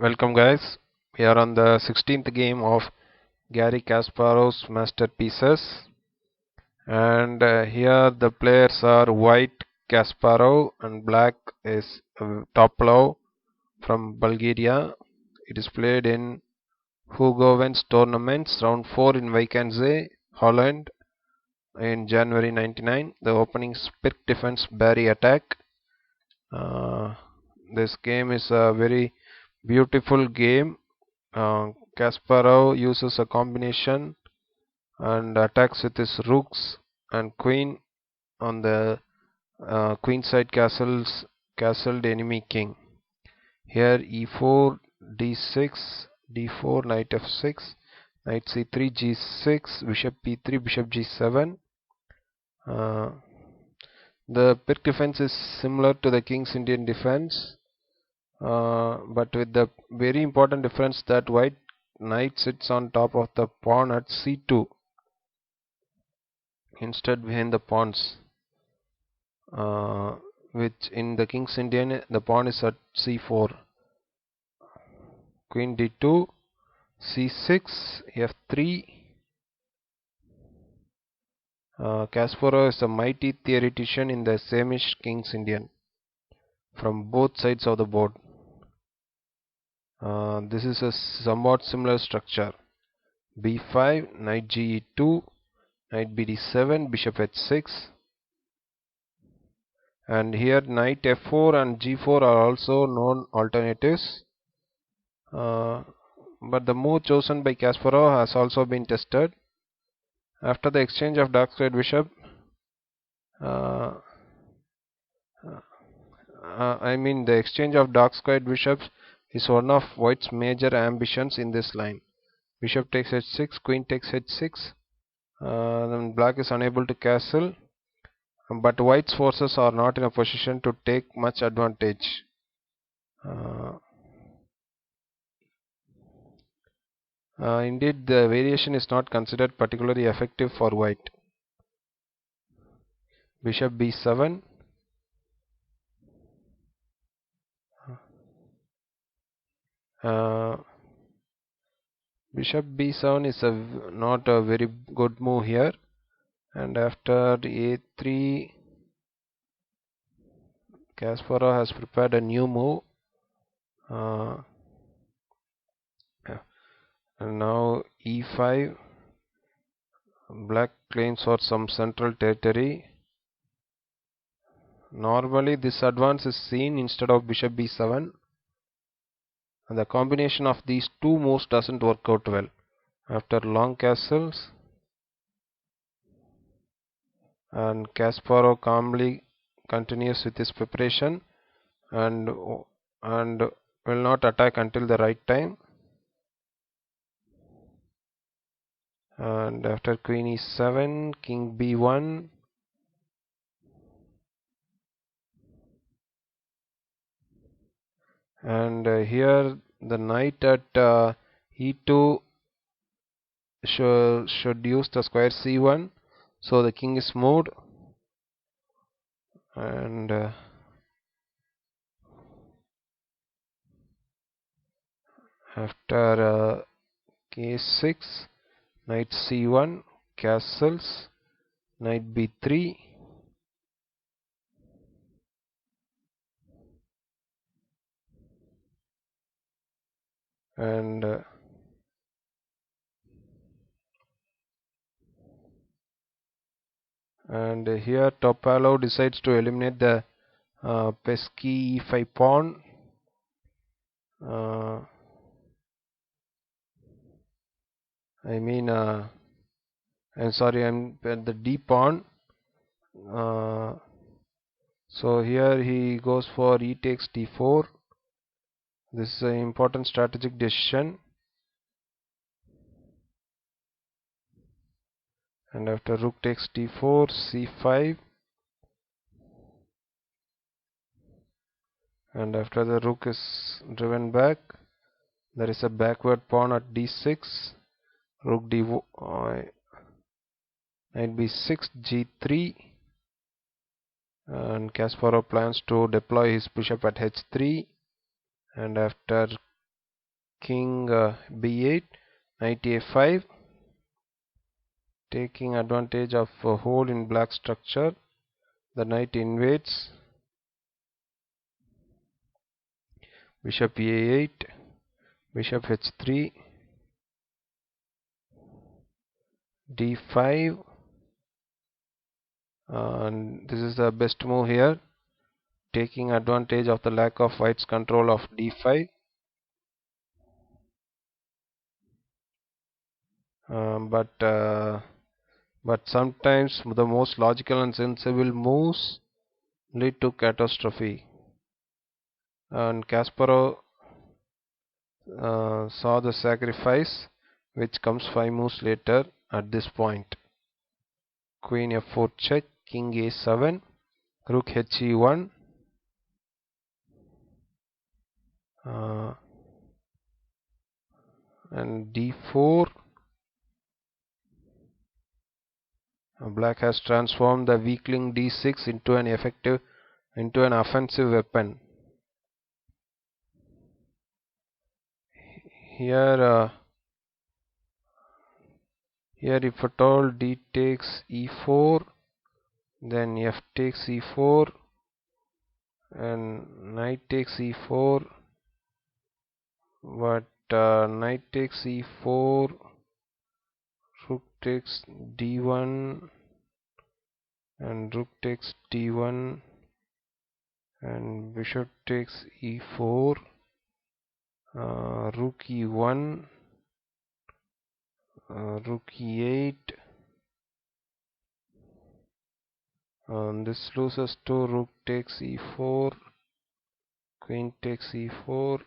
Welcome guys. We are on the 16th game of Gary Kasparov's masterpieces, and here the players are white Kasparov and black is Topalov from Bulgaria. It is played in Hugoven's tournaments round 4 in Wijk Aan Zee, Holland in January 99. The opening split defense Barry attack. This game is a very beautiful game. Kasparov uses a combination and attacks with his rooks and queen on the queen side castled enemy king. Here e4, d6, d4, knight f6, knight c3, g6, bishop p3, bishop g7. The Pirc defense is similar to the King's Indian defense, but with the very important difference that white knight sits on top of the pawn at c2 instead behind the pawns, which in the King's Indian the pawn is at c4. Queen d2, c6, f3. Kasparov is a mighty theoretician in the Samish King's Indian from both sides of the board. This is a somewhat similar structure. b5, knight ge2, knight bd7, bishop h6, and here knight f4 and g4 are also known alternatives, but the move chosen by Kasparov has also been tested. After the exchange of dark squared bishop, the exchange of dark squared bishops is one of white's major ambitions in this line. Bishop takes h6, queen takes h6, then black is unable to castle, but white's forces are not in a position to take much advantage. Indeed, the variation is not considered particularly effective for white. Bishop b7, bishop b7 is not a very good move here, and after a3, Kasparov has prepared a new move. And now e5, black claims for some central territory. Normally this advance is seen instead of bishop b7, and the combination of these two moves doesn't work out well. After long castles, and Kasparov calmly continues with his preparation and will not attack until the right time. And after queen e7, king b1, and here the knight at e2 should use the square c1, so the king is moved, and after k6, knight c1, castles, knight b3, and here Topalov decides to eliminate the pesky e5 pawn. I'm sorry, I'm at the d pawn. So here he goes for e takes d4. This is an important strategic decision. And after rook takes d4, c5, and after the rook is driven back, there is a backward pawn at d6, rook d knight b6, g3, and Kasparov plans to deploy his bishop at h3, and after king b8, knight a5, taking advantage of a hole in black structure. The knight invades. Bishop a8, bishop h3, d5, and this is the best move here, taking advantage of the lack of white's control of d5. But sometimes the most logical and sensible moves lead to catastrophe. And Kasparov saw the sacrifice, which comes 5 moves later at this point. Queen f4 check, king a7, rook he1, and d4. Black has transformed the weakling d6 into an offensive weapon. Here if at all d takes e4, then f takes e4, and knight takes e4, but knight takes e4, rook takes d1, and rook takes d1, and bishop takes e4, rook e1, rook e8, and this loses to rook takes e4, queen takes e4,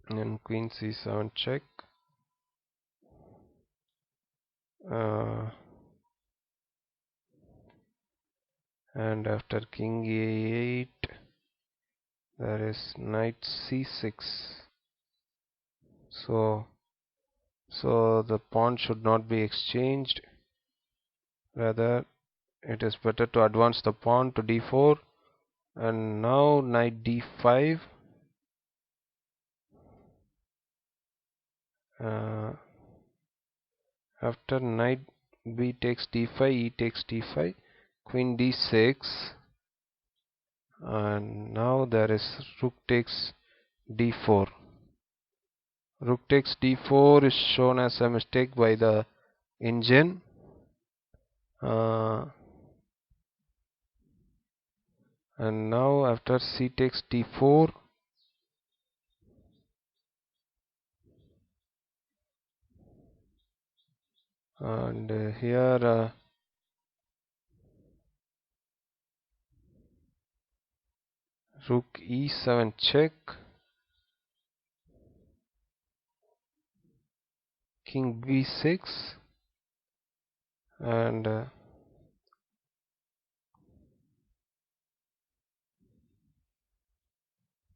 and queen c7 check. And after king a8, there is knight c6. So the pawn should not be exchanged. Rather, it is better to advance the pawn to d4. And now knight d5. After knight b takes d5, e takes d5, queen d6, and now there is rook takes d4. Rook takes d4 is shown as a mistake by the engine. And now after c takes d4, and here rook e7 check, king b6, and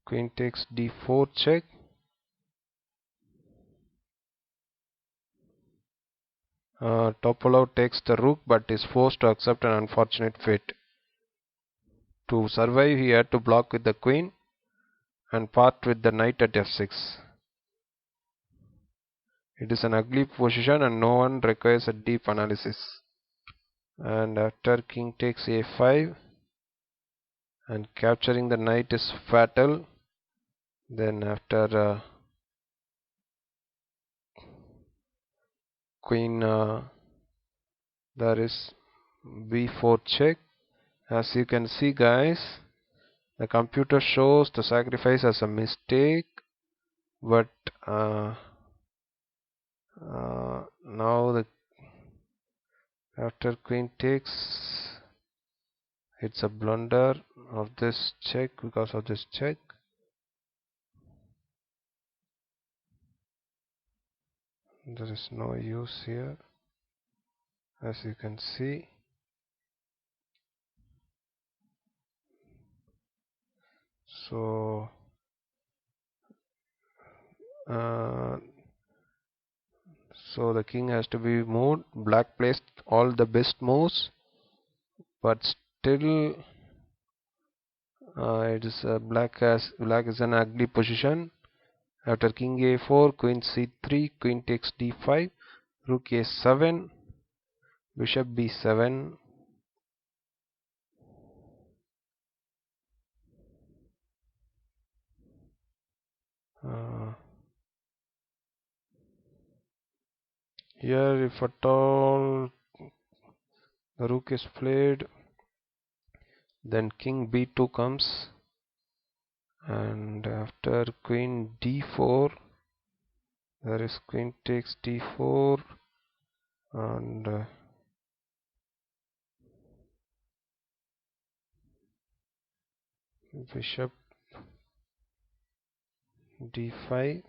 queen takes d4 check. Topalov takes the rook but is forced to accept an unfortunate fate. To survive, he had to block with the queen and part with the knight at f6. It is an ugly position and no one requires a deep analysis. And after king takes a5, and capturing the knight is fatal. Then after queen, there is b4 check. As you can see, guys, the computer shows the sacrifice as a mistake, but now after queen takes, it's a blunder of this check. Because of this check, there is no use here, as you can see. So the king has to be moved. Black placed all the best moves, but still it is black is an ugly position, After king a4, queen c3, queen takes d5, rook a7, bishop b7, here if at all the rook is played, then king b2 comes, and after queen d4 there is queen takes d4, and bishop d5,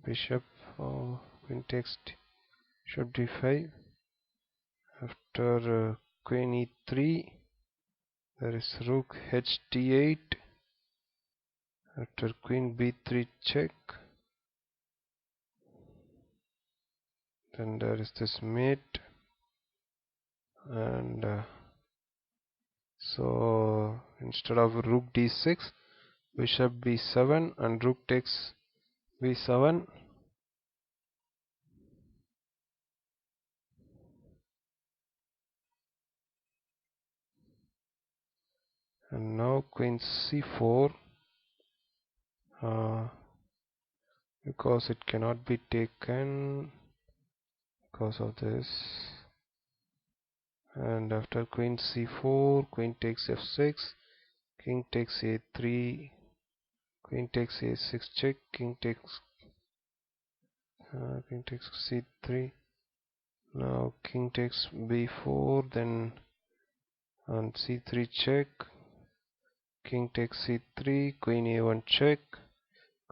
bishop queen takes bishop d5. After queen e3 there is rook h d8. After queen b3 check, then there is this mate, and so instead of rook d6, bishop b7, and rook takes b7, and now queen c4, because it cannot be taken because of this. And after queen c4, queen takes f6, king takes a3, queen takes a6 check, king takes c3. Now king takes b4, then on c3 check, king takes c3, queen a1 check,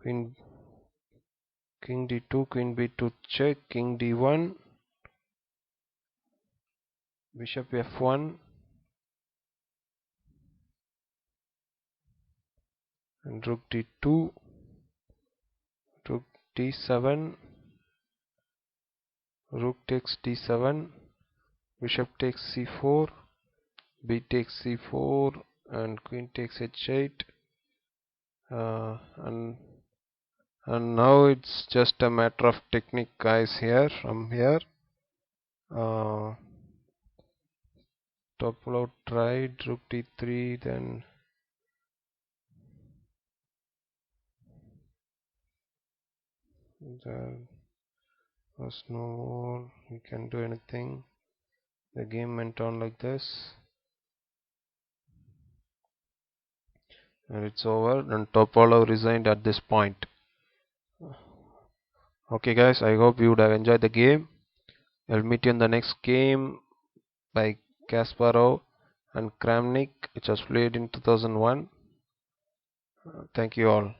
king d2, queen b2 check, king d1, bishop f1, and rook d2, rook d7, rook takes d7, bishop takes c4, b takes c4, and queen takes h8, and now it's just a matter of technique, guys. Here from here, Topalov tried rook d3, then there was no more he can do anything. The game went on like this, and it's over, and Topalov resigned at this point. Okay guys, I hope you would have enjoyed the game. I'll meet you in the next game by Kasparov and Kramnik, which was played in 2001. Thank you all.